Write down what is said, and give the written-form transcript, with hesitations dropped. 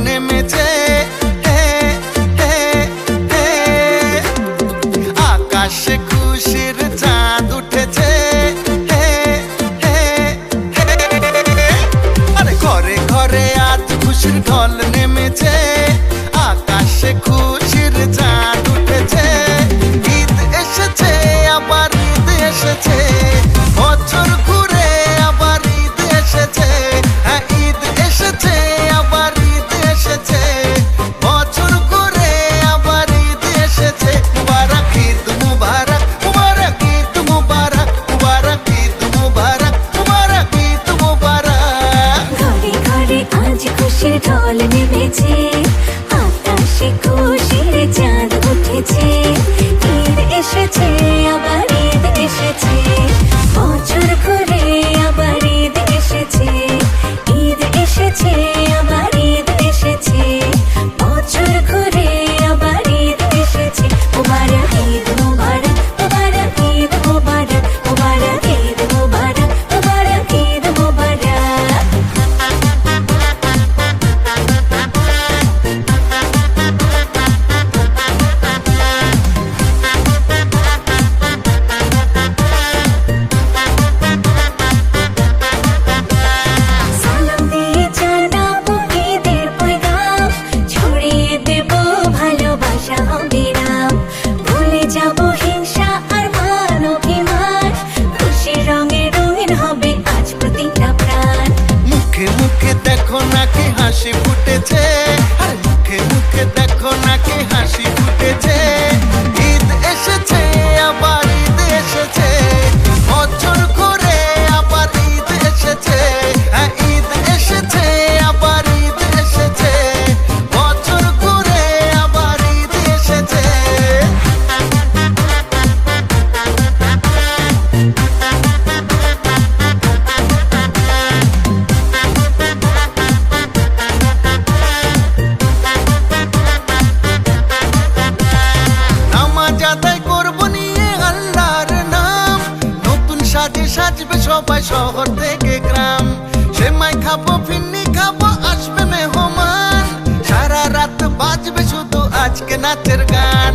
নেমেছে, আকাশে খুশির চাঁদ উঠেছে, আরে ঘরে ঘরে আজ খুশির ঢল নেমেছে, আকাশে খুশির চাঁদ উঠেছে। ঈদ এসেছে, আবার ঈদ এসেছে, বছর ঘুরে আবার ঈদ এসেছে। হ্যাঁ, ঈদ এসেছে, আবার ঈদ এসেছে, বছর ঘুরে আবার ঈদ এসেছে। মুবারক ঈদ মুবারক, মুবারক ঈদ মুবারক, মুবারক ঈদ মুবারক, মুবারক ঈদ মুবারক। ঘরে ঘরে আজ খুশির ঢল নেমেছে, আকাশে খুশির চাঁদ উঠেছে। ঈদ এসেছে, আবার ঈদ এসেছে, বছর ঘুরে আবার ঈদ এসেছে। ঈদ এসেছে, আবার ঈদ এসেছে, বছর ঘুরে আবার ঈদ এসেছে। মুবারক ঈদ মুবারক, মুবারক ঈদ মুবারক, মুবারক ঈদ মুবারক, মুবারক ঈদ মুবারক। সালাম দিয়ে জানাবো ঈদের পয়গাম, ছড়িয়ে দেব ভালোবাসা অবিরাম। ভুলে যাব হিংসা আর মান অভিমান, খুশির রঙে রঙিন হবে আজ প্রতিটা প্রাণ। মুখে মুখে দেখো নাকি হাসি ফুটেছে, আর মুখে মুখে দেখো নাকি হাসি ফুটেছে। ঈদ এসেছে, আবার ঈদ এসেছে, বছর ঘুরে আবার ঈদ এসেছে। হ্যাঁ, ঈদ এসেছে, আবার ঈদ এসেছে, বছর ঘুরে আবার ঈদ এসেছে। নামাজ আদায় করবো নিয়ে আল্লাহর নাম, নতুন সাজে সাজবে সবাই শহর থেকে গ্রাম। সেমাই খাবো, ফিন্নি খাবো, আসবে মেহমান, সারা রাত বাজবে শুধু আজকে নাচের গান।